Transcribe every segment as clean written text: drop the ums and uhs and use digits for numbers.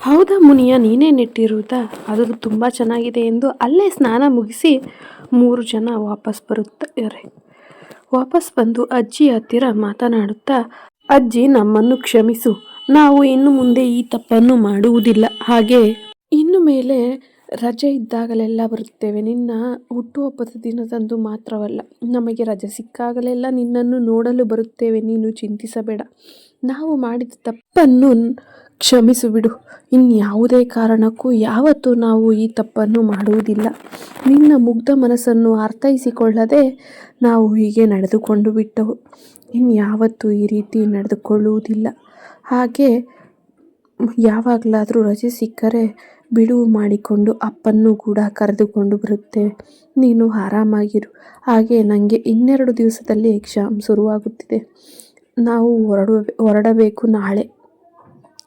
ಹೌದಾ ಮುನಿಯ, ನೀನೇ ನೆಟ್ಟಿರುವುದಾ? ಅದು ತುಂಬ ಚೆನ್ನಾಗಿದೆ ಎಂದು ಅಲ್ಲೇ ಸ್ನಾನ ಮುಗಿಸಿ 3 ಜನ ವಾಪಸ್ ಬಂದು ಅಜ್ಜಿ ಹತ್ತಿರ ಮಾತನಾಡುತ್ತಾ, ಅಜ್ಜಿ ನಮ್ಮನ್ನು ಕ್ಷಮಿಸು, ನಾವು ಇನ್ನು ಮುಂದೆ ಈ ತಪ್ಪನ್ನು ಮಾಡುವುದಿಲ್ಲ. ಹಾಗೆ ಇನ್ನು ಮೇಲೆ ರಜೆ ಇದ್ದಾಗಲೆಲ್ಲ ಬರುತ್ತೇವೆ. ನಿನ್ನ ಹುಟ್ಟುಹಬ್ಬದ ದಿನದಂದು ಮಾತ್ರವಲ್ಲ, ನಮಗೆ ರಜೆ ಸಿಕ್ಕಾಗಲೆಲ್ಲ ನಿನ್ನನ್ನು ನೋಡಲು ಬರುತ್ತೇವೆ. ನೀನು ಚಿಂತಿಸಬೇಡ. ನಾವು ಮಾಡಿದ ತಪ್ಪನ್ನು ಕ್ಷಮಿಸು ಬಿಡು. ಇನ್ಯಾವುದೇ ಕಾರಣಕ್ಕೂ ಯಾವತ್ತೂ ನಾವು ಈ ತಪ್ಪನ್ನು ಮಾಡುವುದಿಲ್ಲ. ನಿನ್ನ ಮುಗ್ಧ ಮನಸ್ಸನ್ನು ಅರ್ಥೈಸಿಕೊಳ್ಳದೆ ನಾವು ಹೀಗೆ ನಡೆದುಕೊಂಡು ಬಿಟ್ಟವು. ಇನ್ಯಾವತ್ತೂ ಈ ರೀತಿ ನಡೆದುಕೊಳ್ಳುವುದಿಲ್ಲ. ಹಾಗೆ ಯಾವಾಗಲಾದರೂ ರಜೆ ಸಿಕ್ಕರೆ ಬಿಡುವು ಮಾಡಿಕೊಂಡು ಅಪ್ಪನ್ನು ಕೂಡ ಕರೆದುಕೊಂಡು ಬರುತ್ತೇವೆ. ನೀನು ಆರಾಮಾಗಿರು. ಹಾಗೆ ನನಗೆ 2 ದಿವಸದಲ್ಲಿ ಎಕ್ಸಾಮ್ ಶುರುವಾಗುತ್ತಿದೆ. ನಾವು ಹೊರಡಬೇಕು ನಾಳೆ.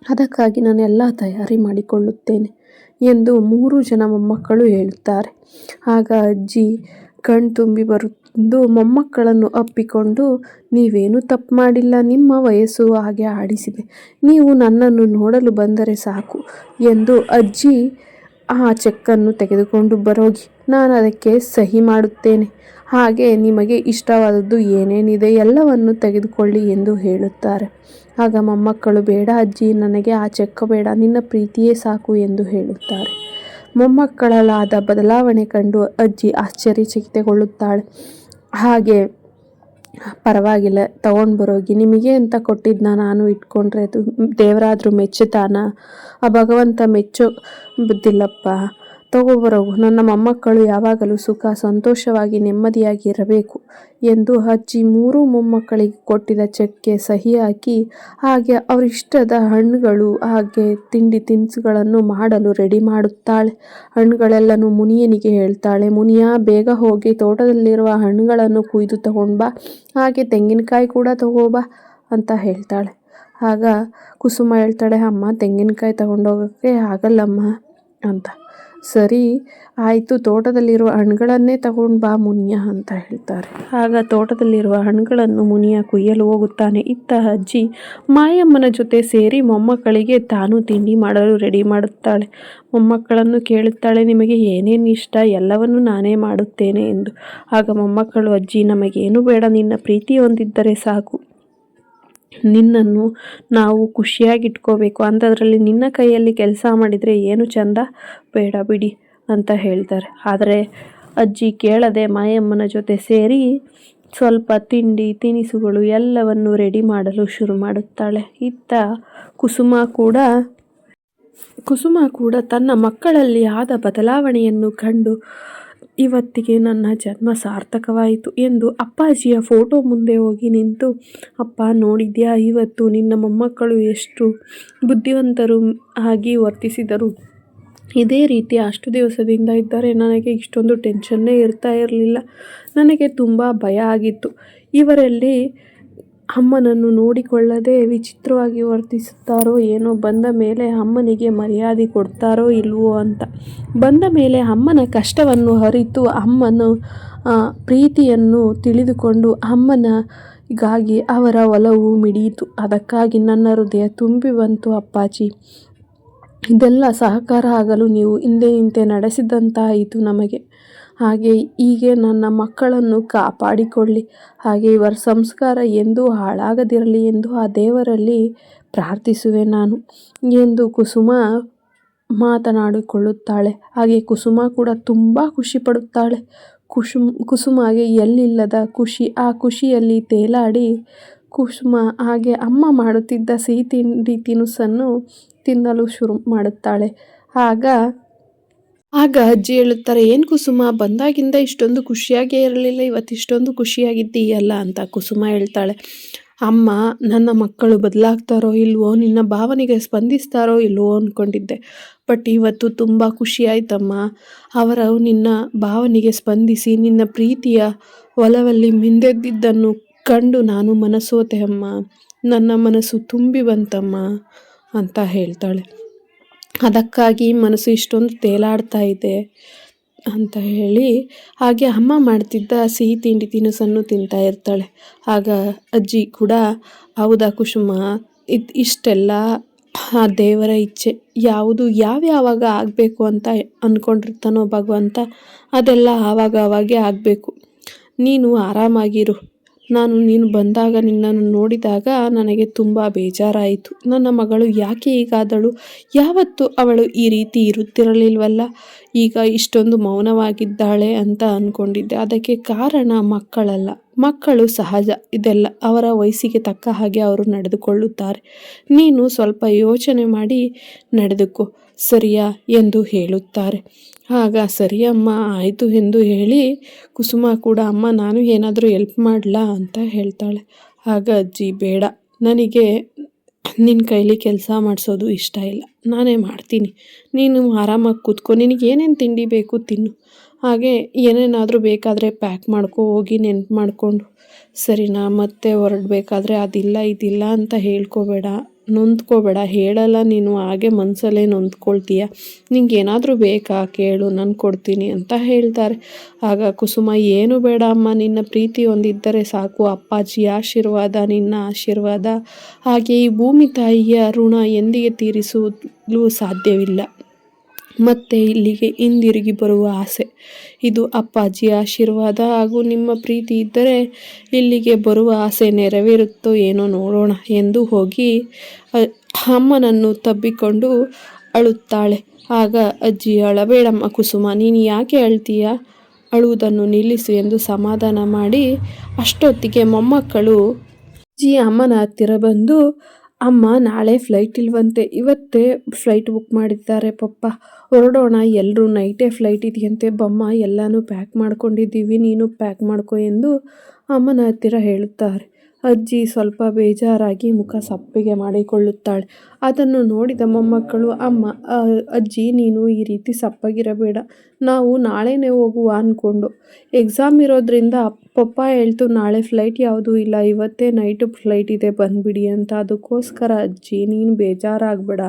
ಅದಕ್ಕಾಗಿ ನಾನು ಎಲ್ಲ ತಯಾರಿ ಮಾಡಿಕೊಳ್ಳುತ್ತೇನೆ ಎಂದು 3 ಜನ ಮೊಮ್ಮಕ್ಕಳು ಹೇಳುತ್ತಾರೆ. ಆಗ ಅಜ್ಜಿ ಕಣ್ತುಂಬಿ ಬಂದು ಮೊಮ್ಮಕ್ಕಳನ್ನು ಅಪ್ಪಿಕೊಂಡು, ನೀವೇನೂ ತಪ್ಪು ಮಾಡಿಲ್ಲ, ನಿಮ್ಮ ವಯಸ್ಸು ಹಾಗೆ ಆಡಿಸಿದೆ, ನೀವು ನನ್ನನ್ನು ನೋಡಲು ಬಂದರೆ ಸಾಕು ಎಂದು ಅಜ್ಜಿ ಆ ಚೆಕ್ಕನ್ನು ತೆಗೆದುಕೊಂಡು ಬರೋಗಿ, ನಾನು ಅದಕ್ಕೆ ಸಹಿ ಮಾಡುತ್ತೇನೆ. ಹಾಗೆ ನಿಮಗೆ ಇಷ್ಟವಾದದ್ದು ಏನೇನಿದೆ ಎಲ್ಲವನ್ನು ತೆಗೆದುಕೊಳ್ಳಿ ಎಂದು ಹೇಳುತ್ತಾರೆ. ಆಗ ಮೊಮ್ಮಕ್ಕಳು, ಬೇಡ ಅಜ್ಜಿ, ನನಗೆ ಆ ಚೆಕ್ ಬೇಡ, ನಿನ್ನ ಪ್ರೀತಿಯೇ ಸಾಕು ಎಂದು ಹೇಳುತ್ತಾರೆ. ಮೊಮ್ಮಕ್ಕಳಲ್ಲಾದ ಬದಲಾವಣೆ ಕಂಡು ಅಜ್ಜಿ ಆಶ್ಚರ್ಯಚಕಿತಗೊಳ್ಳುತ್ತಾಳೆ. ಹಾಗೆ ಪರವಾಗಿಲ್ಲ, ತಗೊಂಡು ಬರೋಗಿ, ನಿಮಗೆ ಅಂತ ಕೊಟ್ಟಿದ್ದನ್ನ ನಾನು ಇಟ್ಕೊಂಡ್ರೆ ಅದು ದೇವರಾದರೂ ಮೆಚ್ಚುತ್ತಾನ? ಆ ಭಗವಂತ ಮೆಚ್ಚೋದಿಲ್ಲಪ್ಪ. ತಗೋಬರೋಗು, ನನ್ನ ಮೊಮ್ಮಕ್ಕಳು ಯಾವಾಗಲೂ ಸುಖ ಸಂತೋಷವಾಗಿ ನೆಮ್ಮದಿಯಾಗಿ ಇರಬೇಕು ಎಂದು ಅಜ್ಜಿ 3 ಮೊಮ್ಮಕ್ಕಳಿಗೆ ಕೊಟ್ಟಿದ್ದ ಚೆಕ್ಗೆ ಸಹಿ ಹಾಕಿ, ಹಾಗೆ ಅವರಿಷ್ಟದ ಹಣ್ಣುಗಳು ಹಾಗೆ ತಿಂಡಿ ತಿನಿಸುಗಳನ್ನು ಮಾಡಲು ರೆಡಿ ಮಾಡುತ್ತಾಳೆ. ಹಣ್ಣುಗಳೆಲ್ಲನೂ ಮುನಿಯನಿಗೆ ಹೇಳ್ತಾಳೆ. ಮುನಿಯ, ಬೇಗ ಹೋಗಿ ತೋಟದಲ್ಲಿರುವ ಹಣ್ಣುಗಳನ್ನು ಕುಯ್ದು ತಗೊಂಡ್ಬಾ, ಹಾಗೆ ತೆಂಗಿನಕಾಯಿ ಕೂಡ ತಗೋಬಾ ಅಂತ ಹೇಳ್ತಾಳೆ. ಆಗ ಕುಸುಮ ಹೇಳ್ತಾಳೆ, ಅಮ್ಮ ತೆಂಗಿನಕಾಯಿ ತಗೊಂಡೋಗೋಕ್ಕೆ ಆಗಲ್ಲಮ್ಮ ಅಂತ. ಸರಿ ಆಯಿತು, ತೋಟದಲ್ಲಿರುವ ಹಣ್ಣುಗಳನ್ನೇ ತಗೊಂಡು ಬಾ ಮುನಿಯ ಅಂತ ಹೇಳ್ತಾರೆ. ಆಗ ತೋಟದಲ್ಲಿರುವ ಹಣ್ಣುಗಳನ್ನು ಮುನಿಯ ಕುಯ್ಯಲು ಹೋಗುತ್ತಾನೆ. ಇತ್ತ ಅಜ್ಜಿ ಮಾಯಮ್ಮನ ಜೊತೆ ಸೇರಿ ಮೊಮ್ಮಕ್ಕಳಿಗೆ ತಾನು ತಿಂಡಿ ಮಾಡಲು ರೆಡಿ ಮಾಡುತ್ತಾಳೆ. ಮೊಮ್ಮಕ್ಕಳನ್ನು ಕೇಳುತ್ತಾಳೆ, ನಿಮಗೆ ಏನೇನು ಇಷ್ಟ ಎಲ್ಲವನ್ನು ನಾನೇ ಮಾಡುತ್ತೇನೆ ಎಂದು. ಆಗ ಮೊಮ್ಮಕ್ಕಳು, ಅಜ್ಜಿ ನಮಗೇನು ಬೇಡ, ನಿನ್ನ ಪ್ರೀತಿ ಹೊಂದಿದ್ದರೆ ಸಾಕು, ನಿನ್ನನ್ನು ನಾವು ಖುಷಿಯಾಗಿಟ್ಕೋಬೇಕು, ಅಂಥದ್ರಲ್ಲಿ ನಿನ್ನ ಕೈಯಲ್ಲಿ ಕೆಲಸ ಮಾಡಿದರೆ ಏನು ಚಂದ, ಬೇಡ ಬಿಡಿ ಅಂತ ಹೇಳ್ತಾರೆ. ಆದರೆ ಅಜ್ಜಿ ಕೇಳದೆ ಮಾಯಮ್ಮನ ಜೊತೆ ಸೇರಿ ಸ್ವಲ್ಪ ತಿಂಡಿ ತಿನಿಸುಗಳು ಎಲ್ಲವನ್ನು ರೆಡಿ ಮಾಡಲು ಶುರು ಮಾಡುತ್ತಾಳೆ. ಇತ್ತ ಕುಸುಮ ಕೂಡ ತನ್ನ ಮಕ್ಕಳಲ್ಲಿ ಆದ ಬದಲಾವಣೆಯನ್ನು ಕಂಡು, ಇವತ್ತಿಗೆ ನನ್ನ ಜನ್ಮ ಸಾರ್ಥಕವಾಯಿತು ಎಂದು ಅಪ್ಪಾಜಿಯ ಫೋಟೋ ಮುಂದೆ ಹೋಗಿ ನಿಂತು, ಅಪ್ಪ ನೋಡಿದ್ಯಾ, ಇವತ್ತು ನಿನ್ನ ಮೊಮ್ಮಕ್ಕಳು ಎಷ್ಟು ಬುದ್ಧಿವಂತರು ಆಗಿ ವರ್ತಿಸಿದರು. ಇದೇ ರೀತಿ ಅಷ್ಟು ದಿವಸದಿಂದ ಇದ್ದರೆ ನನಗೆ ಇಷ್ಟೊಂದು ಟೆನ್ಷನ್ನೇ ಇರ್ತಾ ಇರಲಿಲ್ಲ. ನನಗೆ ತುಂಬ ಭಯ ಆಗಿತ್ತು, ಇವರಲ್ಲಿ ಅಮ್ಮನನ್ನು ನೋಡಿಕೊಳ್ಳದೆ ವಿಚಿತ್ರವಾಗಿ ವರ್ತಿಸುತ್ತಾರೋ ಏನೋ, ಬಂದ ಮೇಲೆ ಅಮ್ಮನಿಗೆ ಮರ್ಯಾದೆ ಕೊಡ್ತಾರೋ ಇಲ್ವೋ ಅಂತ. ಬಂದ ಮೇಲೆ ಅಮ್ಮನ ಕಷ್ಟವನ್ನು ಅರಿತು ಅಮ್ಮನ ಪ್ರೀತಿಯನ್ನು ತಿಳಿದುಕೊಂಡು ಅಮ್ಮನಿಗಾಗಿ ಅವರ ಒಲವು ಮಿಡಿಯಿತು. ಅದಕ್ಕಾಗಿ ನನ್ನ ಹೃದಯ ತುಂಬಿ ಬಂತು ಅಪ್ಪಾಜಿ. ಇದೆಲ್ಲ ಸಹಕಾರ ಆಗಲು ನೀವು ಹಿಂದೆ ನಡೆಸಿದಂತಾಯಿತು ನಮಗೆ. ಹಾಗೆ ಹೀಗೆ ನನ್ನ ಮಕ್ಕಳನ್ನು ಕಾಪಾಡಿಕೊಳ್ಳಿ, ಹಾಗೆ ಇವರ ಸಂಸ್ಕಾರ ಎಂದೂ ಹಾಳಾಗದಿರಲಿ ಎಂದು ಆ ದೇವರಲ್ಲಿ ಪ್ರಾರ್ಥಿಸುವೆ ನಾನು ಎಂದು ಕುಸುಮ ಮಾತನಾಡಿಕೊಳ್ಳುತ್ತಾಳೆ. ಹಾಗೆ ಕುಸುಮ ಕೂಡ ತುಂಬ ಖುಷಿ ಪಡುತ್ತಾಳೆ. ಕುಸುಮಗೆ ಎಲ್ಲಿಲ್ಲದ ಖುಷಿ. ಆ ಖುಷಿಯಲ್ಲಿ ತೇಲಾಡಿ ಕುಸುಮ ಹಾಗೆ ಅಮ್ಮ ಮಾಡುತ್ತಿದ್ದ ಸಿಹಿ ತಿಂಡಿ ತಿನಿಸನ್ನು ತಿನ್ನಲು ಶುರು ಮಾಡುತ್ತಾಳೆ. ಆಗ ಅಜ್ಜಿ ಹೇಳುತ್ತಾರೆ, ಏನು ಕುಸುಮ, ಬಂದಾಗಿಂದ ಇಷ್ಟೊಂದು ಖುಷಿಯಾಗೇ ಇರಲಿಲ್ಲ, ಇವತ್ತಿಷ್ಟೊಂದು ಖುಷಿಯಾಗಿದ್ದೀಯಲ್ಲ ಅಂತ. ಕುಸುಮ ಹೇಳ್ತಾಳೆ, ಅಮ್ಮ, ನನ್ನ ಮಕ್ಕಳು ಬದಲಾಗ್ತಾರೋ ಇಲ್ವೋ, ನಿನ್ನ ಭಾವನೆಗೆ ಸ್ಪಂದಿಸ್ತಾರೋ ಇಲ್ವೋ ಅಂದ್ಕೊಂಡಿದ್ದೆ, ಬಟ್ ಇವತ್ತು ತುಂಬ ಖುಷಿ ಆಯ್ತಮ್ಮ. ಅವರು ನಿನ್ನ ಭಾವನೆಗೆ ಸ್ಪಂದಿಸಿ ನಿನ್ನ ಪ್ರೀತಿಯ ಒಲವಲ್ಲಿ ಮಿಂದೆದ್ದಿದ್ದನ್ನು ಕಂಡು ನಾನು ಮನಸೋತೆ ಅಮ್ಮ, ನನ್ನ ಮನಸ್ಸು ತುಂಬಿ ಬಂತಮ್ಮ ಅಂತ ಹೇಳ್ತಾಳೆ. ಅದಕ್ಕಾಗಿ ಮನಸ್ಸು ಇಷ್ಟೊಂದು ತೇಲಾಡ್ತಾ ಇದೆ ಅಂತ ಹೇಳಿ ಹಾಗೆ ಅಮ್ಮ ಮಾಡ್ತಿದ್ದ ಸಿಹಿ ತಿಂಡಿ ತಿನಿಸನ್ನು ತಿಂತಾ ಇರ್ತಾಳೆ. ಆಗ ಅಜ್ಜಿ ಕೂಡ, ಹೌದಾ ಕುಸುಮ, ಇಷ್ಟೆಲ್ಲ ಆ ದೇವರ ಇಚ್ಛೆ ಯಾವುದು ಯಾವ್ಯಾವಾಗ ಆಗಬೇಕು ಅಂತ ಅಂದ್ಕೊಂಡಿರ್ತಾನೋ ಭಗವಂತ, ಅದೆಲ್ಲ ಆವಾಗೇ ಆಗಬೇಕು. ನೀನು ಆರಾಮಾಗಿರು. ನೀನು ಬಂದಾಗ ನಿನ್ನನ್ನು ನೋಡಿದಾಗ ನನಗೆ ತುಂಬ ಬೇಜಾರಾಯಿತು. ನನ್ನ ಮಗಳು ಯಾಕೆ ಹೀಗಾದಳು? ಯಾವತ್ತೂ ಅವಳು ಈ ರೀತಿ ಇರುತ್ತಿರಲಿಲ್ವಲ್ಲ, ಈಗ ಇಷ್ಟೊಂದು ಮೌನವಾಗಿದ್ದಾಳೆ ಅಂತ ಅಂದ್ಕೊಂಡಿದ್ದೆ. ಅದಕ್ಕೆ ಕಾರಣ ಮಕ್ಕಳಲ್ಲ. ಮಕ್ಕಳು ಸಹಜ, ಇದೆಲ್ಲ ಅವರ ವಯಸ್ಸಿಗೆ ತಕ್ಕ ಹಾಗೆ ಅವರು ನಡೆದುಕೊಳ್ಳುತ್ತಾರೆ. ನೀನು ಸ್ವಲ್ಪ ಯೋಚನೆ ಮಾಡಿ ನಡೆದುಕೋ, ಸರಿಯಾ ಎಂದು ಹೇಳುತ್ತಾರೆ. ಆಗ ಸರಿಯಮ್ಮ ಆಯಿತು ಎಂದು ಹೇಳಿ ಕುಸುಮ ಕೂಡ ಅಮ್ಮ ನಾನು ಏನಾದರೂ ಹೆಲ್ಪ್ ಮಾಡಲಾ ಅಂತ ಹೇಳ್ತಾಳೆ. ಆಗ ಅಜ್ಜಿ ಬೇಡ, ನನಗೆ ನಿನ್ನ ಕೈಲಿ ಕೆಲಸ ಮಾಡಿಸೋದು ಇಷ್ಟ ಇಲ್ಲ, ನಾನೇ ಮಾಡ್ತೀನಿ, ನೀನು ಆರಾಮಾಗಿ ಕೂತ್ಕೊ, ನಿನಗೆ ಏನೇನು ತಿಂಡಿ ಬೇಕು ತಿನ್ನು, ಹಾಗೆ ಏನೇನಾದರೂ ಬೇಕಾದರೆ ಪ್ಯಾಕ್ ಮಾಡ್ಕೊ ಹೋಗಿ ನೆನ್ಪು ಮಾಡಿಕೊಂಡು, ಸರಿನಾ? ಮತ್ತೆ ಹೊರಡಬೇಕಾದ್ರೆ ಅದಿಲ್ಲ ಇದಿಲ್ಲ ಅಂತ ಹೇಳ್ಕೋಬೇಡ, ನೊಂದ್ಕೋಬೇಡ. ಹೇಳಲ್ಲ ನೀನು, ಹಾಗೆ ಮನಸಲ್ಲೇ ನೊಂದ್ಕೊಳ್ತೀಯ, ನಿಂಗೆ ಏನಾದರೂ ಬೇಕಾ ಕೇಳು, ನಾನು ಕೊಡ್ತೀನಿ ಅಂತ ಹೇಳ್ತಾರೆ. ಆಗ ಕುಸುಮ ಏನು ಬೇಡ ಅಮ್ಮ, ನಿನ್ನ ಪ್ರೀತಿ ಒಂದಿದ್ದರೆ ಸಾಕು, ಅಪ್ಪಾಜಿ ಆಶೀರ್ವಾದ, ನಿನ್ನ ಆಶೀರ್ವಾದ, ಹಾಗೆ ಈ ಭೂಮಿ ತಾಯಿಯ ಋಣ ಎಂದಿಗೆ ತೀರಿಸಲು ಸಾಧ್ಯವಿಲ್ಲ, ಮತ್ತೆ ಇಲ್ಲಿಗೆ ಹಿಂದಿರುಗಿ ಬರುವ ಆಸೆ, ಇದು ಅಪ್ಪಾಜಿಯ ಆಶೀರ್ವಾದ ಹಾಗೂ ನಿಮ್ಮ ಪ್ರೀತಿ ಇದ್ದರೆ ಇಲ್ಲಿಗೆ ಬರುವ ಆಸೆ ನೆರವೇರುತ್ತೋ ಏನೋ ನೋಡೋಣ ಎಂದು ಹೋಗಿ ಅಮ್ಮನನ್ನು ತಬ್ಬಿಕೊಂಡು ಅಳುತ್ತಾಳೆ. ಆಗ ಅಜ್ಜಿ ಅಳಬೇಡಮ್ಮ ಕುಸುಮ, ನೀನು ಯಾಕೆ ಅಳ್ತೀಯ, ಅಳುವುದನ್ನು ನಿಲ್ಲಿಸು ಎಂದು ಸಮಾಧಾನ ಮಾಡಿ ಅಷ್ಟೊತ್ತಿಗೆ ಮೊಮ್ಮಕ್ಕಳು ಅಜ್ಜಿ ಅಮ್ಮನ ಹತ್ತಿರ ಬಂದು, ಅಮ್ಮ ನಾಳೆ ಫ್ಲೈಟ್ ಇಲ್ವಂತೆ, ಇವತ್ತೇ ಫ್ಲೈಟ್ ಬುಕ್ ಮಾಡಿದ್ದಾರೆ ಪಪ್ಪ, ಹೊರಡೋಣ, ಎಲ್ಲರೂ ನೈಟೇ ಫ್ಲೈಟ್ ಇದೆಯಂತೆ, ಬಮ್ಮ ಎಲ್ಲನೂ ಪ್ಯಾಕ್ ಮಾಡ್ಕೊಂಡಿದ್ದೀವಿ, ನೀನು ಪ್ಯಾಕ್ ಮಾಡ್ಕೊ ಎಂದು ಅಮ್ಮನ ಹತ್ತಿರ ಹೇಳುತ್ತಾರೆ. ಅಜ್ಜಿ ಸ್ವಲ್ಪ ಬೇಜಾರಾಗಿ ಮುಖ ಸಪ್ಪಗೆ ಮಾಡಿಕೊಳ್ಳುತ್ತಾಳೆ. ಅದನ್ನು ನೋಡಿದ ಮೊಮ್ಮಕ್ಕಳು, ಅಮ್ಮ ಅಜ್ಜಿ ನೀನು ಈ ರೀತಿ ಸಪ್ಪಗಿರಬೇಡ, ನಾವು ನಾಳೆನೇ ಹೋಗುವ ಅಂದ್ಕೊಂಡು, ಎಕ್ಸಾಮ್ ಇರೋದ್ರಿಂದ ಪಪ್ಪ ಹೇಳ್ತು ನಾಳೆ ಫ್ಲೈಟ್ ಯಾವುದೂ ಇಲ್ಲ, ಇವತ್ತೇ ನೈಟು ಫ್ಲೈಟ್ ಇದೆ ಬಂದುಬಿಡಿ ಅಂತ, ಅದಕ್ಕೋಸ್ಕರ ಅಜ್ಜಿ ನೀನು ಬೇಜಾರಾಗಬೇಡ,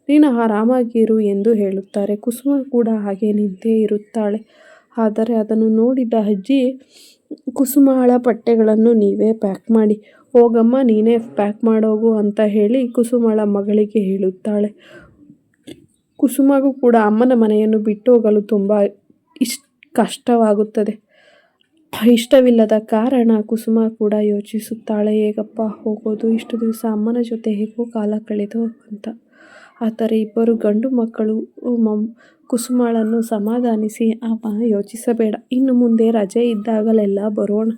ನೀನು ಆರಾಮಾಗಿರು ಎಂದು ಹೇಳುತ್ತಾರೆ. ಕುಸುಮ ಕೂಡ ಹಾಗೆ ನಿಂತೇ ಇರುತ್ತಾಳೆ. ಆದರೆ ಅದನ್ನು ನೋಡಿದ ಅಜ್ಜಿ, ಕುಸುಮಳ ಬಟ್ಟೆಗಳನ್ನು ನೀವೇ ಪ್ಯಾಕ್ ಮಾಡಿ, ಹೋಗಮ್ಮ ನೀನೇ ಪ್ಯಾಕ್ ಮಾಡೋಗು ಅಂತ ಹೇಳಿ ಕುಸುಮಳ ಮಗಳಿಗೆ ಹೇಳುತ್ತಾಳೆ. ಕುಸುಮಗೂ ಕೂಡ ಅಮ್ಮನ ಮನೆಯನ್ನು ಬಿಟ್ಟು ಹೋಗಲು ತುಂಬ ಕಷ್ಟವಾಗುತ್ತದೆ. ಇಷ್ಟವಿಲ್ಲದ ಕಾರಣ ಕುಸುಮ ಕೂಡ ಯೋಚಿಸುತ್ತಾಳೆ, ಹೇಗಪ್ಪ ಹೋಗೋದು, ಇಷ್ಟು ದಿವಸ ಅಮ್ಮನ ಜೊತೆ ಹೇಗೋ ಕಾಲ ಕಳೆದು ಅಂತ. ಆದರೆ ಇಬ್ಬರು ಗಂಡು ಮಕ್ಕಳು ಕುಸುಮಳನ್ನು ಸಮಾಧಾನಿಸಿ, ಅಮ್ಮ ಯೋಚಿಸಬೇಡ, ಇನ್ನು ಮುಂದೆ ರಜೆ ಇದ್ದಾಗಲೆಲ್ಲ ಬರೋಣ,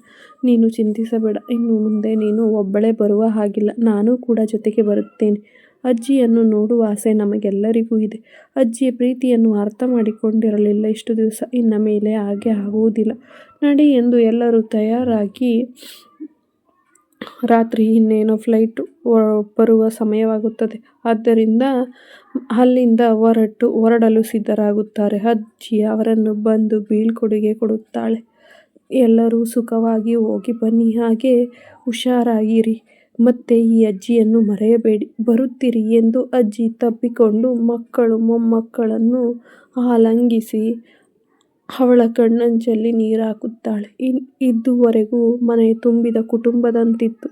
ನೀನು ಚಿಂತಿಸಬೇಡ, ಇನ್ನು ಮುಂದೆ ನೀನು ಒಬ್ಬಳೇ ಬರುವ ಹಾಗಿಲ್ಲ, ನಾನು ಕೂಡ ಜೊತೆಗೆ ಬರುತ್ತೇನೆ, ಅಜ್ಜಿಯನ್ನು ನೋಡುವ ಆಸೆ ನಮಗೆಲ್ಲರಿಗೂ ಇದೆ, ಅಜ್ಜಿಯ ಪ್ರೀತಿಯನ್ನು ಅರ್ಥ ಮಾಡಿಕೊಂಡಿರಲಿಲ್ಲ ಇಷ್ಟು ದಿವಸ, ಇನ್ನು ಮೇಲೆ ಹಾಗೆ ಆಗುವುದಿಲ್ಲ, ನಡಿ ಎಂದು ಎಲ್ಲರೂ ತಯಾರಾಗಿ ರಾತ್ರಿ ಇನ್ನೇನೋ ಫ್ಲೈಟು ಬರುವ ಸಮಯವಾಗುತ್ತದೆ. ಆದ್ದರಿಂದ ಅಲ್ಲಿಂದ ಹೊರಡಲು ಸಿದ್ಧರಾಗುತ್ತಾರೆ. ಅಜ್ಜಿ ಅವರನ್ನು ಬಂದು ಬೀಳ್ಕೊಡುಗೆ ಕೊಡುತ್ತಾಳೆ. ಎಲ್ಲರೂ ಸುಖವಾಗಿ ಹೋಗಿ ಬನ್ನಿ, ಹಾಗೆ ಹುಷಾರಾಗಿರಿ, ಮತ್ತೆ ಈ ಅಜ್ಜಿಯನ್ನು ಮರೆಯಬೇಡಿ, ಬರುತ್ತೀರಿ ಎಂದು ಅಜ್ಜಿ ತಬ್ಬಿಕೊಂಡು ಮಕ್ಕಳು ಮೊಮ್ಮಕ್ಕಳನ್ನು ಆಲಿಂಗಿಸಿ ಅವಳ ಕಣ್ಣಂಚಲ್ಲಿ ನೀರು ಹಾಕುತ್ತಾಳೆ. ಇದುವರೆಗೂ ಮನೆ ತುಂಬಿದ ಕುಟುಂಬದಂತಿತ್ತು,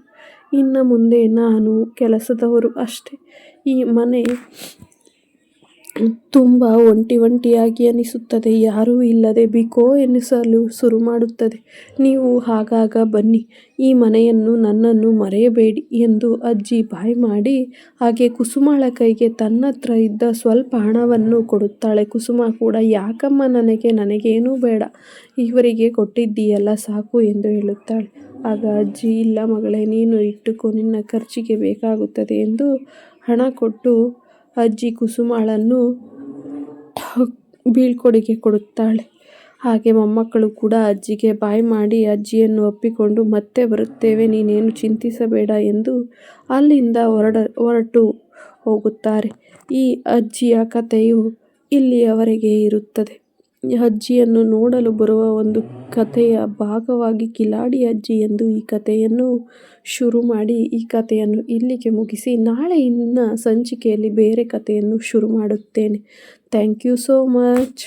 ಇನ್ನು ಮುಂದೆ ನಾನು ಕೆಲಸದವರು ಅಷ್ಟೇ. ಈ ಮನೆ ತುಂಬ ಒಂಟಿಯಾಗಿ ಅನಿಸುತ್ತದೆ, ಯಾರೂ ಇಲ್ಲದೆ ಬಿಕೋ ಎನ್ನಿಸಲು ಶುರು ಮಾಡುತ್ತದೆ. ನೀವು ಆಗಾಗ ಬನ್ನಿ, ಈ ಮನೆಯನ್ನು ನನ್ನನ್ನು ಮರೆಯಬೇಡಿ ಎಂದು ಅಜ್ಜಿ ಬಾಯ್ ಮಾಡಿ ಹಾಗೆ ಕುಸುಮಳ ಕೈಗೆ ತನ್ನತ್ರ ಇದ್ದ ಸ್ವಲ್ಪ ಹಣವನ್ನು ಕೊಡುತ್ತಾಳೆ. ಕುಸುಮ ಕೂಡ, ಯಾಕಮ್ಮ ನನಗೇನೂ ಬೇಡ, ಇವರಿಗೆ ಕೊಟ್ಟಿದ್ದೀಯಲ್ಲ ಸಾಕು ಎಂದು ಹೇಳುತ್ತಾಳೆ. ಆಗ ಅಜ್ಜಿ, ಇಲ್ಲ ಮಗಳೇ, ನೀನು ಇಟ್ಟುಕೋ, ನಿನ್ನ ಖರ್ಚಿಗೆ ಬೇಕಾಗುತ್ತದೆ ಎಂದು ಹಣ ಕೊಟ್ಟು ಅಜ್ಜಿ ಕುಸುಮಳನ್ನು ಬೀಳ್ಕೊಡುಗೆ ಕೊಡುತ್ತಾಳೆ. ಹಾಗೆ ಮೊಮ್ಮಕ್ಕಳು ಕೂಡ ಅಜ್ಜಿಗೆ ಬಾಯ್ ಮಾಡಿ ಅಜ್ಜಿಯನ್ನು ಒಪ್ಪಿಕೊಂಡು ಮತ್ತೆ ಬರುತ್ತೇವೆ, ನೀನೇನು ಚಿಂತಿಸಬೇಡ ಎಂದು ಅಲ್ಲಿಂದ ಹೊರಟು ಹೋಗುತ್ತಾರೆ. ಈ ಅಜ್ಜಿಯ ಕಥೆಯು ಇಲ್ಲಿಯವರೆಗೆ ಇರುತ್ತದೆ. ಅಜ್ಜಿಯನ್ನು ನೋಡಲು ಬರುವ ಒಂದು ಕಥೆಯ ಭಾಗವಾಗಿ ಕಿಲಾಡಿ ಅಜ್ಜಿ ಎಂದು ಈ ಕಥೆಯನ್ನು ಶುರು ಮಾಡಿ ಈ ಕಥೆಯನ್ನು ಇಲ್ಲಿಗೆ ಮುಗಿಸಿ ನಾಳೆ ಸಂಚಿಕೆಯಲ್ಲಿ ಬೇರೆ ಕಥೆಯನ್ನು ಶುರು ಮಾಡುತ್ತೇನೆ. Thank you so much.